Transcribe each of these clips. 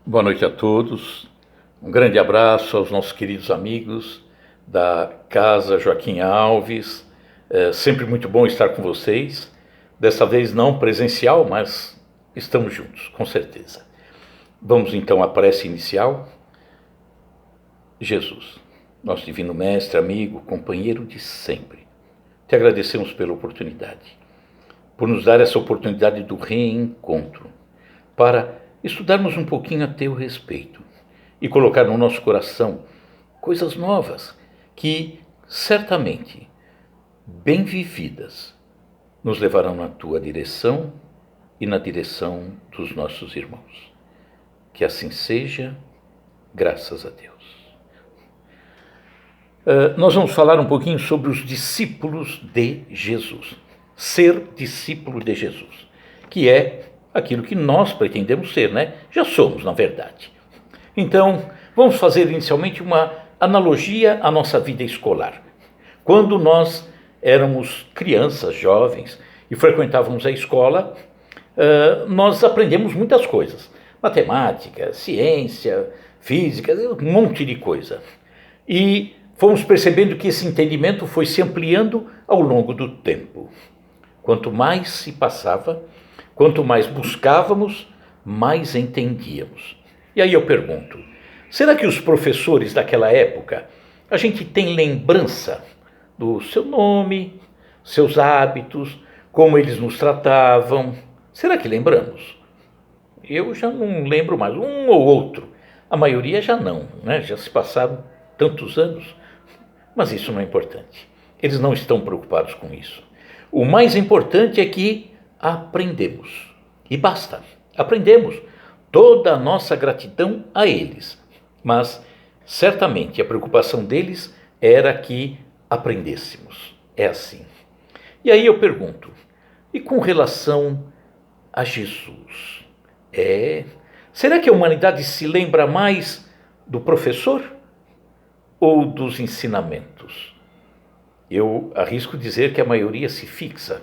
Boa noite a todos. Um grande abraço aos nossos queridos amigos da Casa Joaquim Alves. É sempre muito bom estar com vocês. Dessa vez não presencial, mas estamos juntos, com certeza. Vamos então à prece inicial. Jesus, nosso divino mestre, amigo, companheiro de sempre, te agradecemos pela oportunidade, por nos dar essa oportunidade do reencontro, para estudarmos um pouquinho a teu respeito e colocar no nosso coração coisas novas que, certamente, bem vividas, nos levarão na tua direção e na direção dos nossos irmãos. Que assim seja, graças a Deus. Nós vamos falar um pouquinho sobre os discípulos de Jesus. Ser discípulo de Jesus, que é aquilo que nós pretendemos ser, né? Já somos, na verdade. Então, vamos fazer inicialmente uma analogia à nossa vida escolar. Quando nós éramos crianças, jovens, e frequentávamos a escola, nós aprendemos muitas coisas. Matemática, ciência, física, um monte de coisa. E fomos percebendo que esse entendimento foi se ampliando ao longo do tempo. Quanto mais se passava, quanto mais buscávamos, mais entendíamos. E aí eu pergunto, será que os professores daquela época, a gente tem lembrança do seu nome, seus hábitos, como eles nos tratavam? Será que lembramos? Eu já não lembro mais, um ou outro. A maioria já não, né? Já se passaram tantos anos. Mas isso não é importante. Eles não estão preocupados com isso. O mais importante é que aprendemos. E basta, aprendemos. Toda a nossa gratidão a eles. Mas, certamente, a preocupação deles era que aprendêssemos. É assim. E aí eu pergunto, e com relação a Jesus? Será que a humanidade se lembra mais do professor ou dos ensinamentos? Eu arrisco dizer que a maioria se fixa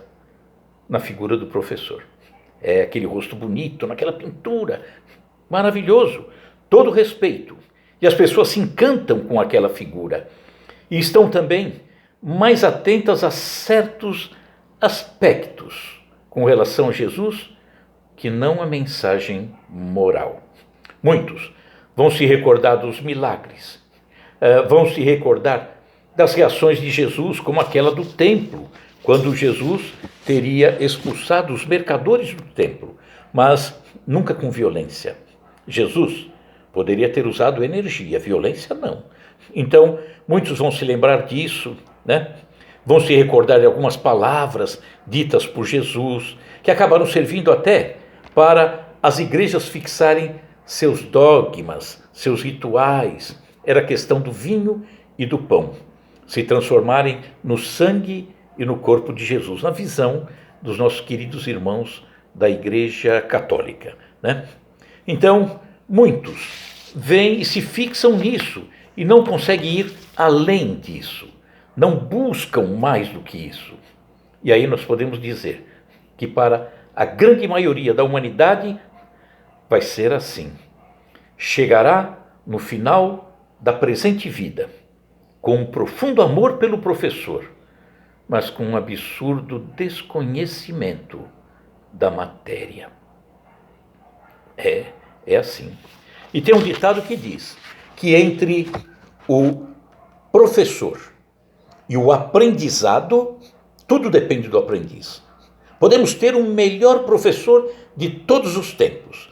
na figura do professor. É aquele rosto bonito, naquela pintura, maravilhoso, todo respeito. E as pessoas se encantam com aquela figura. E estão também mais atentas a certos aspectos com relação a Jesus, que não a mensagem moral. Muitos vão se recordar dos milagres, vão se recordar das reações de Jesus, como aquela do templo, quando Jesus teria expulsado os mercadores do templo, mas nunca com violência. Jesus poderia ter usado energia, violência não. Então, muitos vão se lembrar disso, né? Vão se recordar de algumas palavras ditas por Jesus, que acabaram servindo até para as igrejas fixarem seus dogmas, seus rituais. Era a questão do vinho e do pão se transformarem no sangue e no corpo de Jesus, na visão dos nossos queridos irmãos da Igreja Católica, né? Então, muitos vêm e se fixam nisso e não conseguem ir além disso, não buscam mais do que isso. E aí nós podemos dizer que para a grande maioria da humanidade vai ser assim. Chegará no final da presente vida com um profundo amor pelo professor, mas com um absurdo desconhecimento da matéria. É assim. E tem um ditado que diz que entre o professor e o aprendizado, tudo depende do aprendiz. Podemos ter o melhor professor de todos os tempos.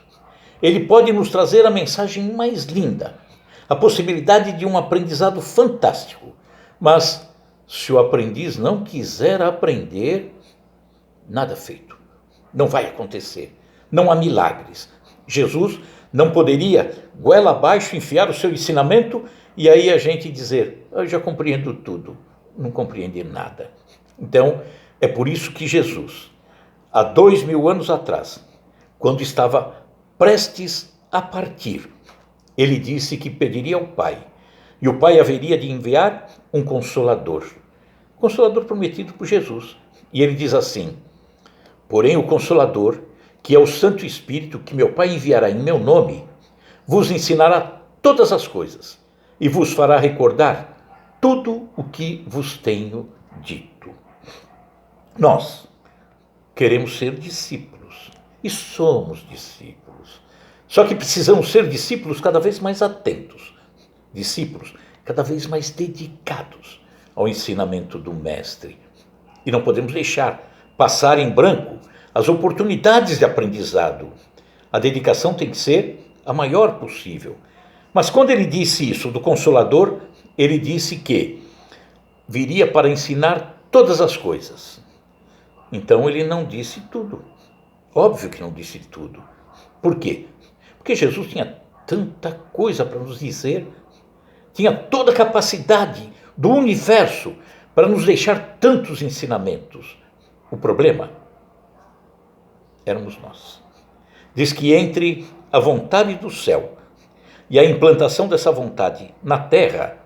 Ele pode nos trazer a mensagem mais linda, a possibilidade de um aprendizado fantástico. Mas se o aprendiz não quiser aprender, nada feito. Não vai acontecer. Não há milagres. Jesus não poderia, goela abaixo, enfiar o seu ensinamento e aí a gente dizer, eu já compreendo tudo. Não compreende nada. Então, é por isso que Jesus, há 2000 anos atrás, quando estava prestes a partir, ele disse que pediria ao Pai, e o Pai haveria de enviar um Consolador prometido por Jesus. E ele diz assim, porém o Consolador, que é o Santo Espírito que meu Pai enviará em meu nome, vos ensinará todas as coisas e vos fará recordar tudo o que vos tenho dito. Nós queremos ser discípulos e somos discípulos. Só que precisamos ser discípulos cada vez mais atentos, discípulos cada vez mais dedicados ao ensinamento do Mestre. E não podemos deixar passar em branco as oportunidades de aprendizado. A dedicação tem que ser a maior possível. Mas quando ele disse isso do Consolador, ele disse que viria para ensinar todas as coisas. Então ele não disse tudo. Óbvio que não disse tudo. Por quê? Porque Jesus tinha tanta coisa para nos dizer, tinha toda a capacidade do universo para nos deixar tantos ensinamentos. O problema éramos nós. Diz que entre a vontade do céu e a implantação dessa vontade na terra,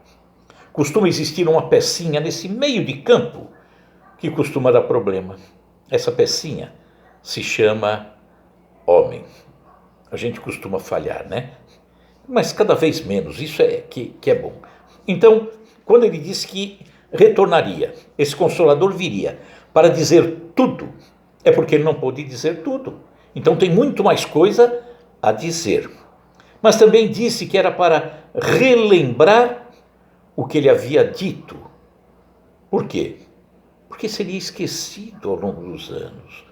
costuma existir uma pecinha nesse meio de campo que costuma dar problema. Essa pecinha se chama homem. A gente costuma falhar, né? Mas cada vez menos, isso é que é bom. Então, quando ele disse que retornaria, esse Consolador viria para dizer tudo, é porque ele não pôde dizer tudo. Então tem muito mais coisa a dizer. Mas também disse que era para relembrar o que ele havia dito. Por quê? Porque seria esquecido ao longo dos anos,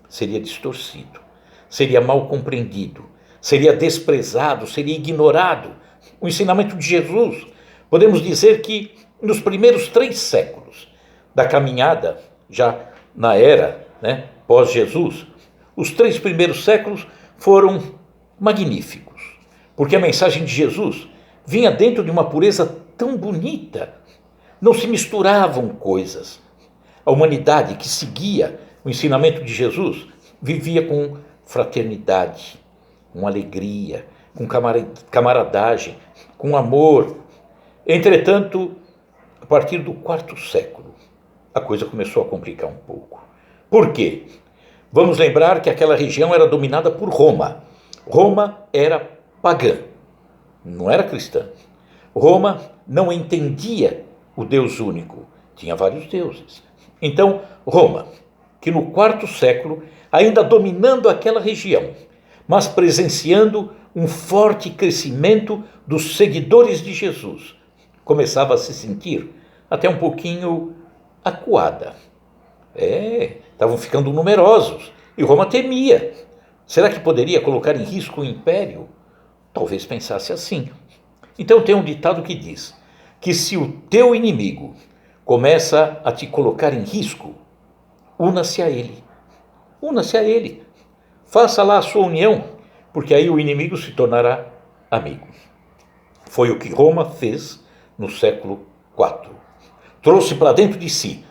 seria distorcido, seria mal compreendido, seria desprezado, seria ignorado. O ensinamento de Jesus, podemos dizer que nos primeiros 3 séculos da caminhada, já na era, pós-Jesus, os 3 primeiros séculos foram magníficos, porque a mensagem de Jesus vinha dentro de uma pureza tão bonita, não se misturavam coisas. A humanidade que seguia o ensinamento de Jesus vivia com fraternidade, com alegria, com camaradagem, com amor. Entretanto, a partir do 4º século, a coisa começou a complicar um pouco. Por quê? Vamos lembrar que aquela região era dominada por Roma. Roma era pagã, não era cristã. Roma não entendia o Deus único, tinha vários deuses. Então, Roma, que no 4º século, ainda dominando aquela região, mas presenciando um forte crescimento dos seguidores de Jesus, começava a se sentir até um pouquinho acuada. Estavam ficando numerosos e Roma temia. Será que poderia colocar em risco o império? Talvez pensasse assim. Então tem um ditado que diz que se o teu inimigo começa a te colocar em risco, una-se a ele. Una-se a ele. Faça lá a sua união, porque aí o inimigo se tornará amigo. Foi o que Roma fez no século IV. Trouxe para dentro de si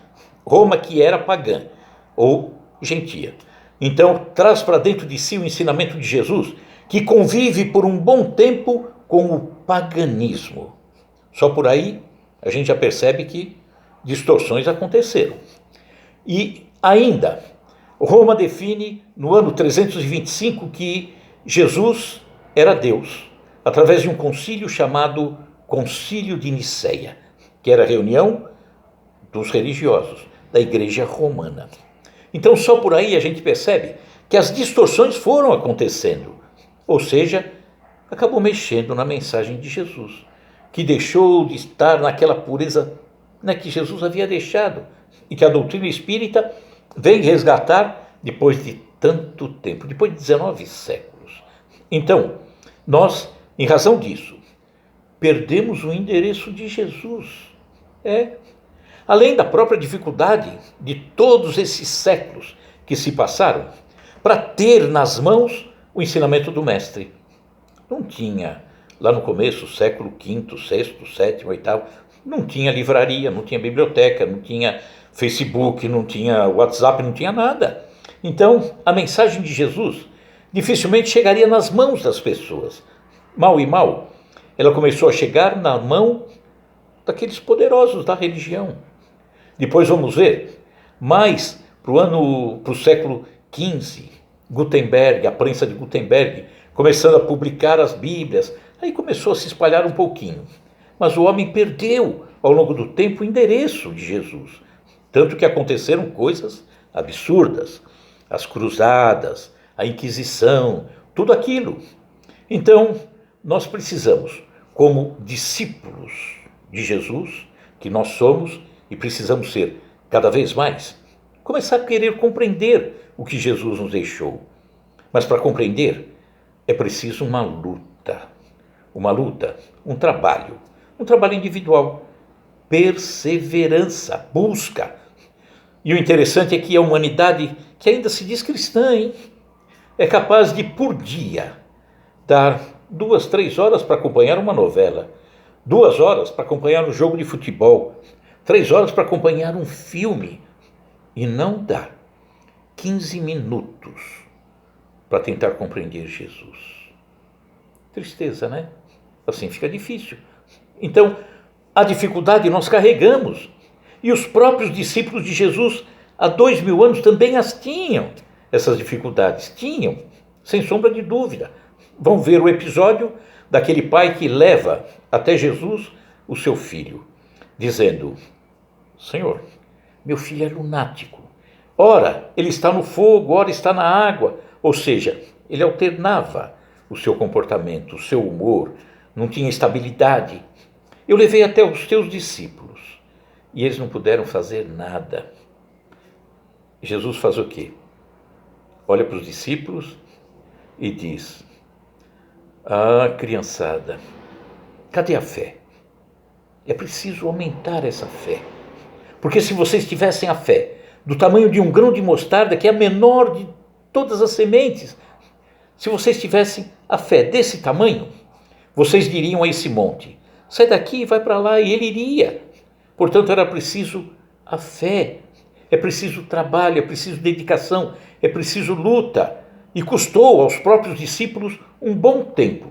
Roma, que era pagã ou gentia. Então traz para dentro de si o ensinamento de Jesus, que convive por um bom tempo com o paganismo. Só por aí a gente já percebe que distorções aconteceram. E ainda, Roma define no ano 325 que Jesus era Deus, através de um concílio chamado Concílio de Niceia, que era a reunião dos religiosos da Igreja Romana. Então só por aí a gente percebe que as distorções foram acontecendo, ou seja, acabou mexendo na mensagem de Jesus, que deixou de estar naquela pureza que Jesus havia deixado e que a doutrina espírita vem resgatar depois de tanto tempo, depois de 19 séculos. Então, nós, em razão disso, perdemos o endereço de Jesus. Além da própria dificuldade de todos esses séculos que se passaram para ter nas mãos o ensinamento do Mestre. Não tinha, lá no começo, século V, VI, VII, VIII, não tinha livraria, não tinha biblioteca, não tinha Facebook, não tinha WhatsApp, não tinha nada. Então, a mensagem de Jesus dificilmente chegaria nas mãos das pessoas. Mal e mal, ela começou a chegar na mão daqueles poderosos da religião. Depois vamos ver, mais para o século XV, Gutenberg, a prensa de Gutenberg, começando a publicar as Bíblias. Aí começou a se espalhar um pouquinho. Mas o homem perdeu, ao longo do tempo, o endereço de Jesus. Tanto que aconteceram coisas absurdas. As cruzadas, a Inquisição, tudo aquilo. Então, nós precisamos, como discípulos de Jesus, que nós somos e precisamos ser cada vez mais, começar a querer compreender o que Jesus nos deixou. Mas para compreender, é preciso uma luta, um trabalho individual, perseverança, busca. E o interessante é que a humanidade, que ainda se diz cristã, é capaz de, por dia, dar 2, 3 horas para acompanhar uma novela, 2 horas para acompanhar um jogo de futebol, 3 horas para acompanhar um filme, e não dá 15 minutos para tentar compreender Jesus. Tristeza, né? Assim fica difícil. Então, a dificuldade nós carregamos. E os próprios discípulos de Jesus, há 2000 anos, também as tinham, essas dificuldades. Tinham, sem sombra de dúvida. Vão ver o episódio daquele pai que leva até Jesus o seu filho, dizendo: Senhor, meu filho é lunático. Ora, ele está no fogo, ora está na água. Ou seja, ele alternava o seu comportamento, o seu humor, não tinha estabilidade. Eu levei até os teus discípulos e eles não puderam fazer nada. Jesus faz o quê? Olha para os discípulos e diz: criançada, cadê a fé? É preciso aumentar essa fé. Porque se vocês tivessem a fé do tamanho de um grão de mostarda, que é a menor de todas as sementes, se vocês tivessem a fé desse tamanho, vocês diriam a esse monte: sai daqui e vai para lá, e ele iria. Portanto, era preciso a fé, é preciso trabalho, é preciso dedicação, é preciso luta. E custou aos próprios discípulos um bom tempo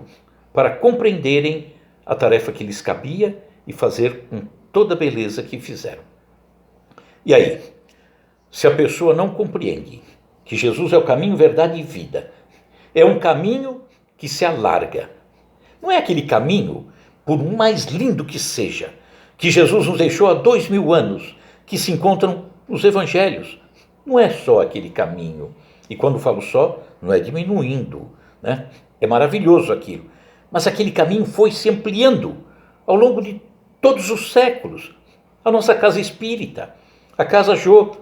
para compreenderem a tarefa que lhes cabia e fazer com toda a beleza que fizeram. E aí, se a pessoa não compreende que Jesus é o caminho, verdade e vida, é um caminho que se alarga. Não é aquele caminho, por mais lindo que seja, que Jesus nos deixou há 2000 anos, que se encontram nos evangelhos. Não é só aquele caminho. E quando falo só, não é diminuindo, né? É maravilhoso aquilo. Mas aquele caminho foi se ampliando ao longo de todos os séculos. A nossa casa espírita, a Casa Jô,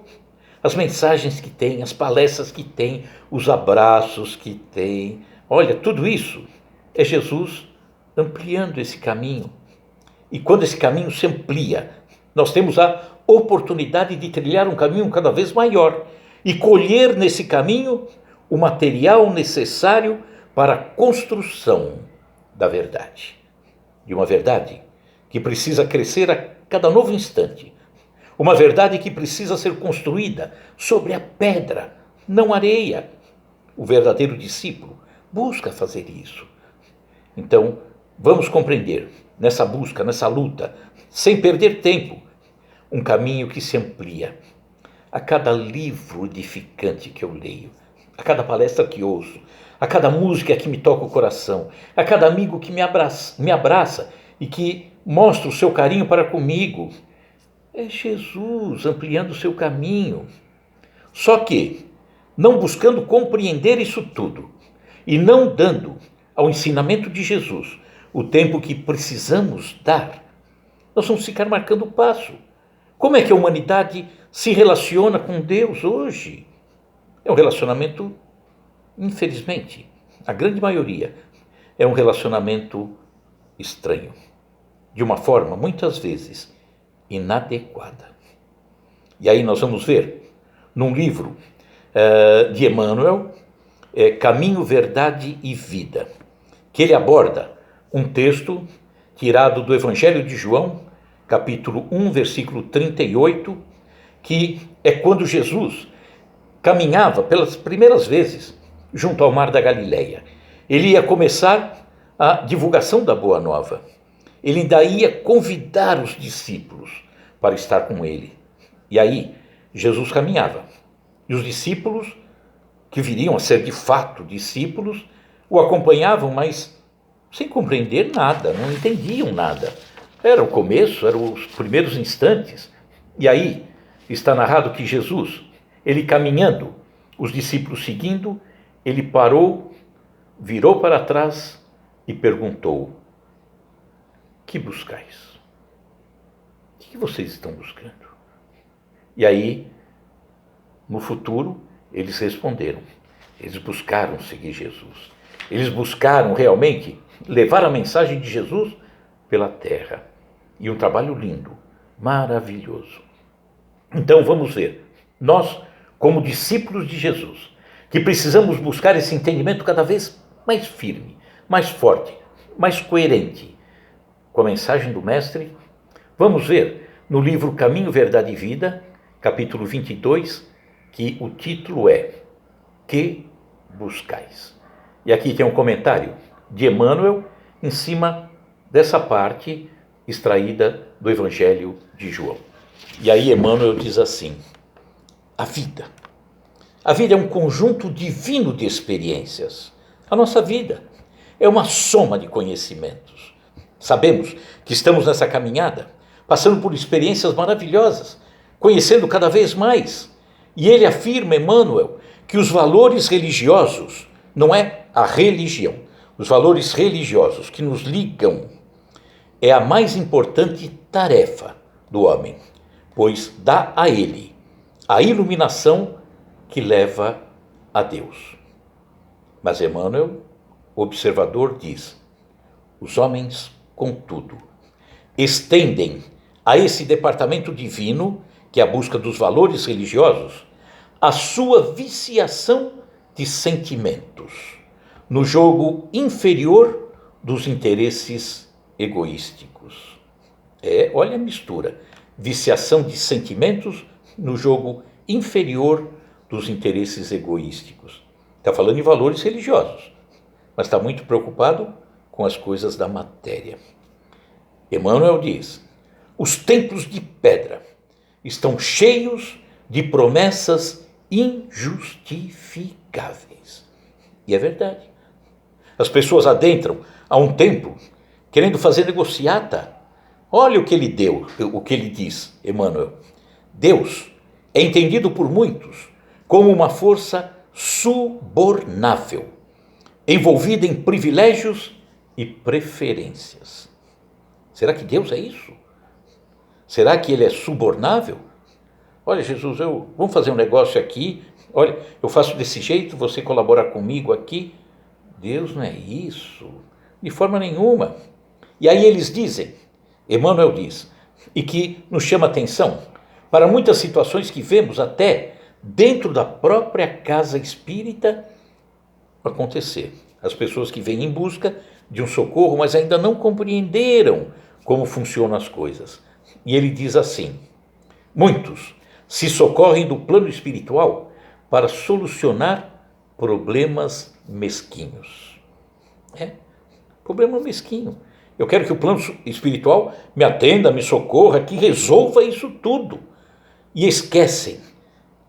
as mensagens que tem, as palestras que tem, os abraços que tem. Olha, tudo isso é Jesus ampliando esse caminho. E quando esse caminho se amplia, nós temos a oportunidade de trilhar um caminho cada vez maior e colher nesse caminho o material necessário para a construção da verdade. De uma verdade que precisa crescer a cada novo instante. Uma verdade que precisa ser construída sobre a pedra, não areia. O verdadeiro discípulo busca fazer isso. Então, vamos compreender, nessa busca, nessa luta, sem perder tempo, um caminho que se amplia. A cada livro edificante que eu leio, a cada palestra que ouço, a cada música que me toca o coração, a cada amigo que me abraça e que mostra o seu carinho para comigo, é Jesus ampliando o seu caminho. Só que, não buscando compreender isso tudo e não dando ao ensinamento de Jesus o tempo que precisamos dar, nós vamos ficar marcando o passo. Como é que a humanidade se relaciona com Deus hoje? É um relacionamento, infelizmente, a grande maioria, é um relacionamento estranho, de uma forma, muitas vezes, inadequada. E aí nós vamos ver, num livro de Emmanuel, Caminho, Verdade e Vida, que ele aborda um texto tirado do Evangelho de João, capítulo 1, versículo 38, que é quando Jesus caminhava pelas primeiras vezes junto ao mar da Galileia. Ele ia começar a divulgação da Boa Nova. Ele ainda ia convidar os discípulos para estar com ele. E aí, Jesus caminhava. E os discípulos, que viriam a ser de fato discípulos, o acompanhavam, mas sem compreender nada, não entendiam nada. Era o começo, eram os primeiros instantes. E aí está narrado que Jesus, ele caminhando, os discípulos seguindo, ele parou, virou para trás e perguntou: que buscais? O que vocês estão buscando? E aí, no futuro, eles responderam. Eles buscaram seguir Jesus. Eles buscaram realmente levar a mensagem de Jesus pela terra. E um trabalho lindo, maravilhoso. Então vamos ver, nós, como discípulos de Jesus, que precisamos buscar esse entendimento cada vez mais firme, mais forte, mais coerente com a mensagem do Mestre, vamos ver no livro Caminho, Verdade e Vida, capítulo 22, que o título é Que buscais? E aqui tem um comentário de Emmanuel em cima dessa parte extraída do Evangelho de João. E aí Emmanuel diz assim: a vida é um conjunto divino de experiências. A nossa vida é uma soma de conhecimentos. Sabemos que estamos nessa caminhada, passando por experiências maravilhosas, conhecendo cada vez mais. E ele afirma, Emmanuel, que os valores religiosos, não é a religião, os valores religiosos que nos ligam, é a mais importante tarefa do homem, pois dá a ele a iluminação que leva a Deus. Mas Emmanuel, observador, diz: os homens, contudo, estendem a esse departamento divino, que é a busca dos valores religiosos, a sua viciação de sentimentos, no jogo inferior dos interesses egoísticos. Olha a mistura, viciação de sentimentos no jogo inferior dos interesses egoísticos. Está falando em valores religiosos, mas está muito preocupado com as coisas da matéria. Emmanuel diz: os templos de pedra estão cheios de promessas injustificáveis. E é verdade. As pessoas adentram a um templo querendo fazer negociata. Olha o que ele deu, o que ele diz, Emmanuel. Deus é entendido por muitos como uma força subornável, envolvida em privilégios e preferências. Será que Deus é isso? Será que ele é subornável? Olha, Jesus, vamos fazer um negócio aqui. Olha, eu faço desse jeito, você colabora comigo aqui. Deus não é isso, de forma nenhuma. E aí eles dizem, Emmanuel diz, e que nos chama atenção para muitas situações que vemos até dentro da própria casa espírita acontecer. As pessoas que vêm em busca de um socorro, mas ainda não compreenderam como funcionam as coisas. E ele diz assim: muitos se socorrem do plano espiritual para solucionar problemas mesquinhos. Problema mesquinho. Eu quero que o plano espiritual me atenda, me socorra, que resolva isso tudo. E esquecem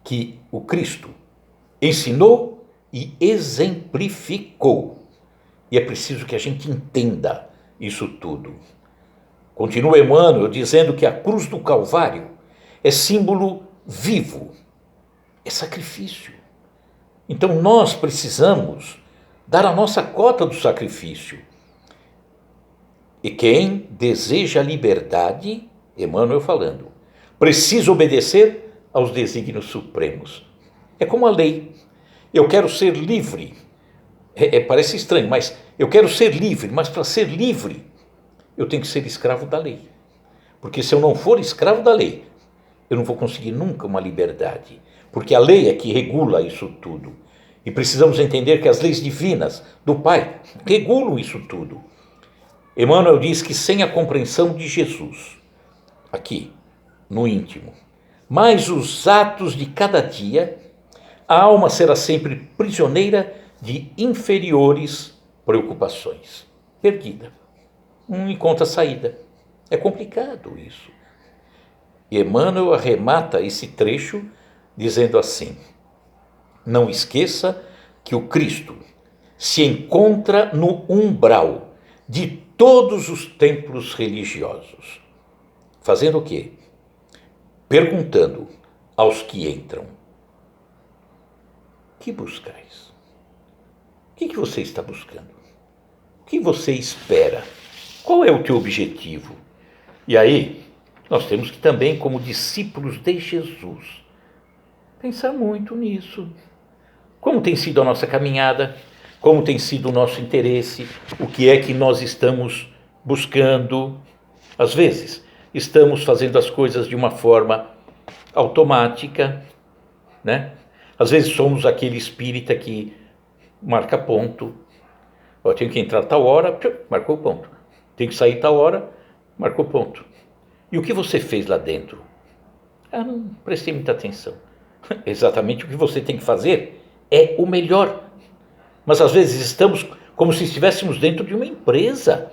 que o Cristo ensinou e exemplificou. E é preciso que a gente entenda isso tudo. Continua Emmanuel dizendo que a cruz do Calvário é símbolo vivo, é sacrifício. Então nós precisamos dar a nossa cota do sacrifício. E quem deseja a liberdade, Emmanuel falando, precisa obedecer aos desígnios supremos. É como a lei. Eu quero ser livre. Parece estranho, mas eu quero ser livre, mas para ser livre, eu tenho que ser escravo da lei. Porque se eu não for escravo da lei, eu não vou conseguir nunca uma liberdade. Porque a lei é que regula isso tudo. E precisamos entender que as leis divinas do Pai regulam isso tudo. Emmanuel diz que sem a compreensão de Jesus, aqui, no íntimo, mais os atos de cada dia, a alma será sempre prisioneira de inferiores preocupações. Perdida. Não encontra saída. É complicado isso. E Emmanuel arremata esse trecho dizendo assim: não esqueça que o Cristo se encontra no umbral de todos os templos religiosos. Fazendo o quê? Perguntando aos que entram: que buscais? O que você está buscando? O que você espera? Qual é o teu objetivo? E aí, nós temos que também, como discípulos de Jesus, pensar muito nisso. Como tem sido a nossa caminhada? Como tem sido o nosso interesse? O que é que nós estamos buscando? Às vezes, estamos fazendo as coisas de uma forma automática, né? Às vezes somos aquele espírita que marca ponto. Eu tenho que entrar tal hora, marcou ponto. Tenho que sair tal hora, marcou ponto. E o que você fez lá dentro? Não prestei muita atenção. Exatamente o que você tem que fazer é o melhor. Mas às vezes estamos como se estivéssemos dentro de uma empresa,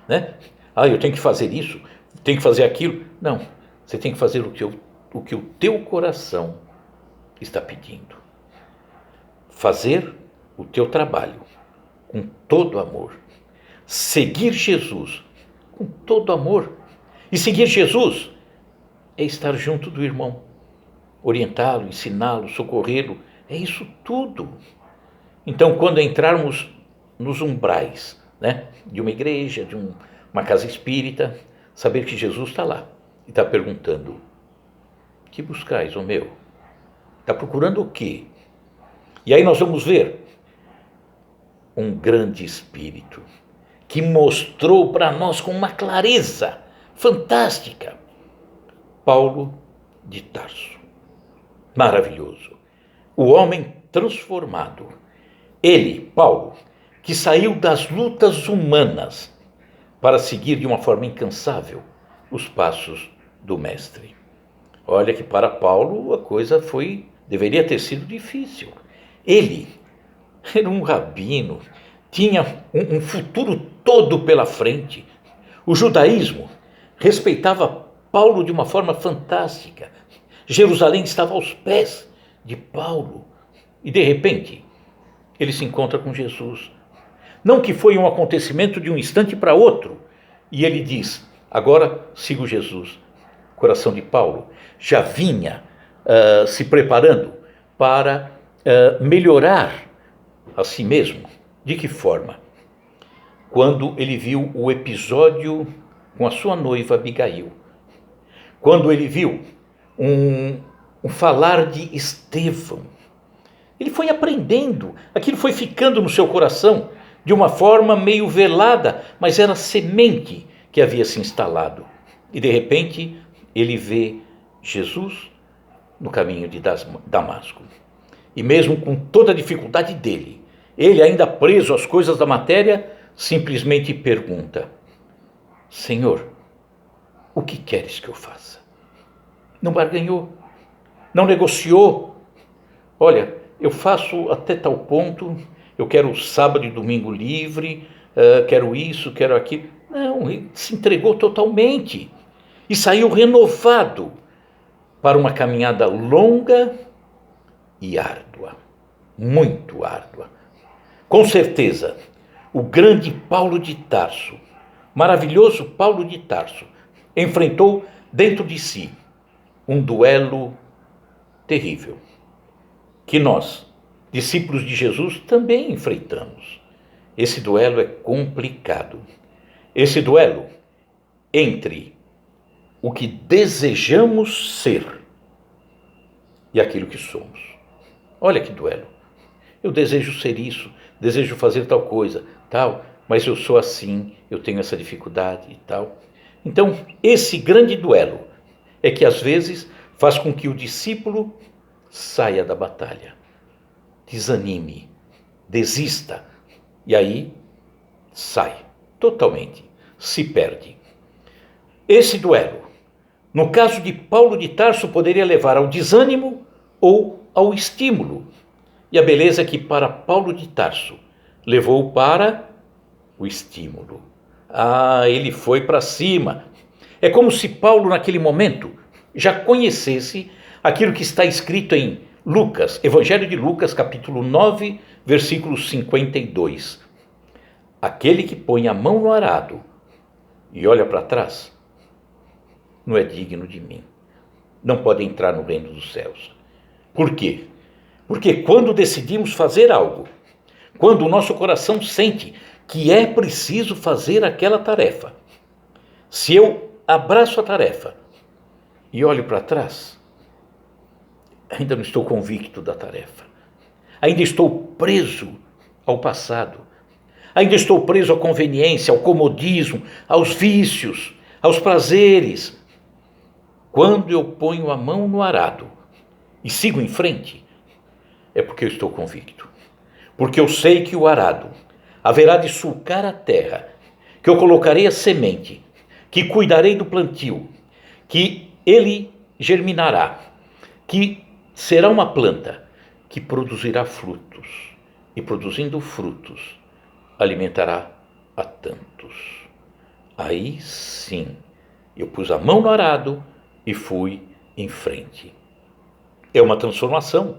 né? Eu tenho que fazer isso, tenho que fazer aquilo. Não, você tem que fazer o que o teu coração está pedindo. Fazer o teu trabalho com todo amor. Seguir Jesus com todo amor. E seguir Jesus é estar junto do irmão, orientá-lo, ensiná-lo, socorrê-lo. É isso tudo. Então, quando entrarmos nos umbrais, né, de uma igreja, de uma casa espírita, saber que Jesus está lá e está perguntando: que buscais, ô meu? Está procurando o quê? E aí nós vamos ver um grande espírito que mostrou para nós com uma clareza fantástica Paulo de Tarso. Maravilhoso. O homem transformado. Ele, Paulo, que saiu das lutas humanas para seguir de uma forma incansável os passos do mestre. Olha que para Paulo a coisa deveria ter sido difícil. Ele era um rabino, tinha um futuro todo pela frente. O judaísmo respeitava Paulo de uma forma fantástica. Jerusalém estava aos pés de Paulo. E de repente, ele se encontra com Jesus. Não que foi um acontecimento de um instante para outro. E ele diz: agora sigo Jesus. O coração de Paulo já vinha se preparando para melhorar a si mesmo. De que forma? Quando ele viu o episódio com a sua noiva Abigail. Quando ele viu um falar de Estevão. Ele foi aprendendo, aquilo foi ficando no seu coração de uma forma meio velada, mas era semente que havia se instalado. E de repente ele vê Jesus no caminho de Damasco. E mesmo com toda a dificuldade dele, ele ainda preso às coisas da matéria, simplesmente pergunta: Senhor, o que queres que eu faça? Não barganhou, não negociou. Olha, eu faço até tal ponto, eu quero sábado e domingo livre, quero isso, quero aquilo. Não, ele se entregou totalmente e saiu renovado para uma caminhada longa e árdua, muito árdua. Com certeza, o grande Paulo de Tarso, maravilhoso Paulo de Tarso, enfrentou dentro de si um duelo terrível, que nós, discípulos de Jesus, também enfrentamos. Esse duelo é complicado. Esse duelo entre o que desejamos ser e aquilo que somos. Olha que duelo. Eu desejo ser isso, desejo fazer tal coisa, tal, mas eu sou assim, eu tenho essa dificuldade e tal. Então, esse grande duelo é que às vezes faz com que o discípulo saia da batalha, desanime, desista, e aí sai totalmente, se perde. Esse duelo, no caso de Paulo de Tarso, poderia levar ao desânimo ou ao estímulo. E a beleza é que para Paulo de Tarso levou para o estímulo. Ele foi para cima. É como se Paulo naquele momento já conhecesse aquilo que está escrito em Lucas, Evangelho de Lucas, capítulo 9, versículo 52. Aquele que põe a mão no arado e olha para trás, não é digno de mim. Não pode entrar no reino dos céus. Por quê? Porque quando decidimos fazer algo, quando o nosso coração sente que é preciso fazer aquela tarefa, se eu abraço a tarefa e olho para trás, ainda não estou convicto da tarefa. Ainda estou preso ao passado. Ainda estou preso à conveniência, ao comodismo, aos vícios, aos prazeres. Quando eu ponho a mão no arado e sigo em frente, é porque eu estou convicto. Porque eu sei que o arado haverá de sulcar a terra, que eu colocarei a semente, que cuidarei do plantio, que ele germinará, que será uma planta que produzirá frutos, e produzindo frutos, alimentará a tantos. Aí sim, eu pus a mão no arado e fui em frente. É uma transformação.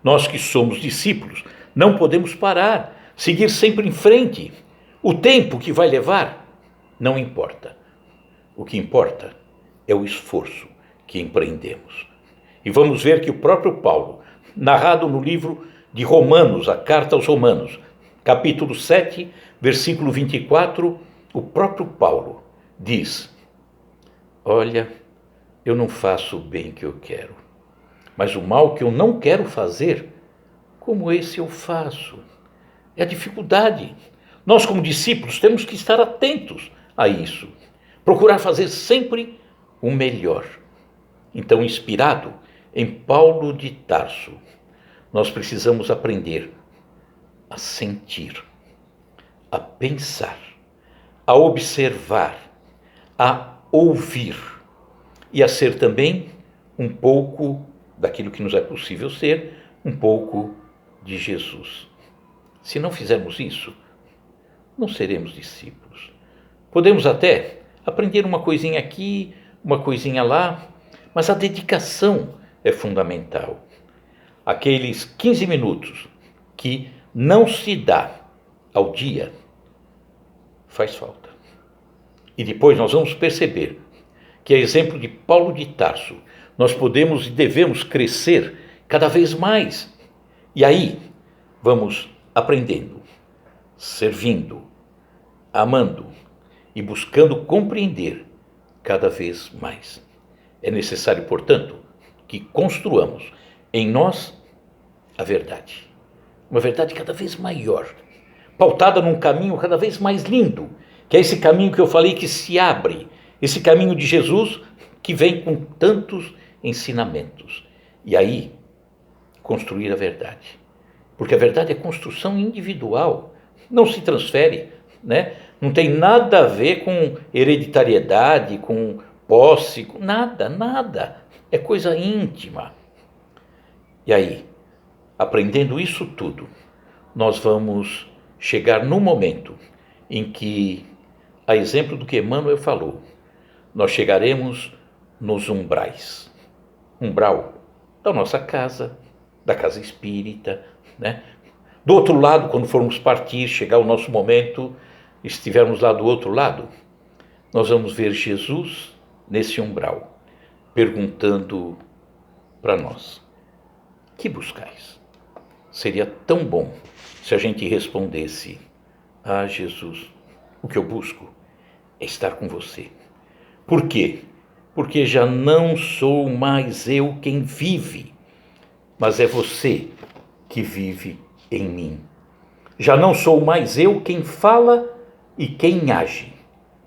Nós que somos discípulos, não podemos parar, seguir sempre em frente. O tempo que vai levar, não importa. O que importa é o esforço que empreendemos. E vamos ver que o próprio Paulo, narrado no livro de Romanos, a carta aos Romanos, capítulo 7, versículo 24, o próprio Paulo diz: olha, eu não faço o bem que eu quero, mas o mal que eu não quero fazer, como esse eu faço. É a dificuldade. Nós, como discípulos, temos que estar atentos a isso, procurar fazer sempre o melhor. Então, inspirado em Paulo de Tarso, nós precisamos aprender a sentir, a pensar, a observar, a ouvir e a ser também um pouco daquilo que nos é possível ser, um pouco de Jesus. Se não fizermos isso, não seremos discípulos. Podemos até aprender uma coisinha aqui, uma coisinha lá, mas a dedicação é fundamental. Aqueles 15 minutos que não se dá ao dia, faz falta. E depois nós vamos perceber que, a exemplo de Paulo de Tarso, nós podemos e devemos crescer cada vez mais. E aí vamos aprendendo, servindo, amando e buscando compreender cada vez mais. É necessário, portanto, que construamos em nós a verdade. Uma verdade cada vez maior, pautada num caminho cada vez mais lindo, que é esse caminho que eu falei que se abre, esse caminho de Jesus que vem com tantos ensinamentos. E aí, construir a verdade. Porque a verdade é construção individual, não se transfere, né? Não tem nada a ver com hereditariedade, com posse, com nada. É coisa íntima. E aí, aprendendo isso tudo, nós vamos chegar no momento em que, a exemplo do que Emmanuel falou, nós chegaremos nos umbrais. Umbral da nossa casa, da casa espírita, né? Do outro lado, quando formos partir, chegar o nosso momento, estivermos lá do outro lado, nós vamos ver Jesus nesse umbral, perguntando para nós: que buscais? Seria tão bom se a gente respondesse: ah, Jesus, o que eu busco é estar com você. Por quê? Porque já não sou mais eu quem vive, mas é você que vive em mim. Já não sou mais eu quem fala e quem age,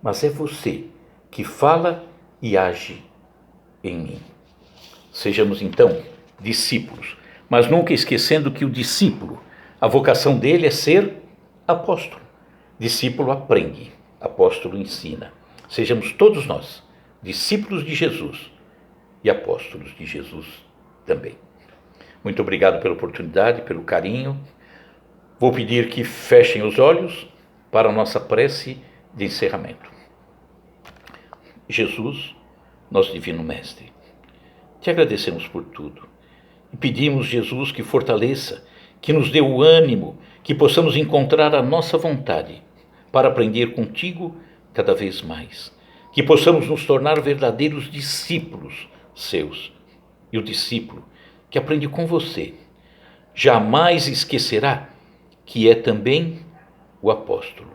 mas é você que fala e age em mim. Sejamos então discípulos, mas nunca esquecendo que o discípulo, a vocação dele é ser apóstolo. Discípulo aprende, apóstolo ensina. Sejamos todos nós discípulos de Jesus e apóstolos de Jesus também. Muito obrigado pela oportunidade, pelo carinho. Vou pedir que fechem os olhos para a nossa prece de encerramento. Jesus, nosso divino mestre, te agradecemos por tudo e pedimos, Jesus, que fortaleça que nos dê o ânimo, que possamos encontrar a nossa vontade para aprender contigo cada vez mais, que possamos nos tornar verdadeiros discípulos seus. E o discípulo que aprende com você jamais esquecerá que é também o apóstolo,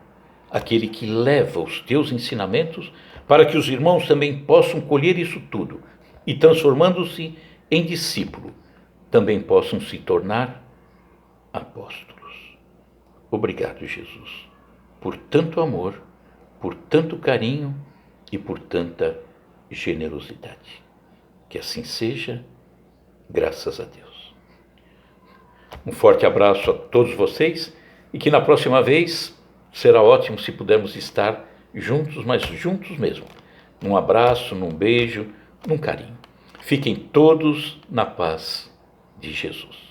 aquele que leva os teus ensinamentos para que os irmãos também possam colher isso tudo e, transformando-se em discípulo, também possam se tornar apóstolos. Obrigado, Jesus, por tanto amor, por tanto carinho e por tanta generosidade. Que assim seja, graças a Deus. Um forte abraço a todos vocês e que na próxima vez será ótimo se pudermos estar juntos, mas juntos mesmo. Num abraço, num beijo, num carinho. Fiquem todos na paz de Jesus.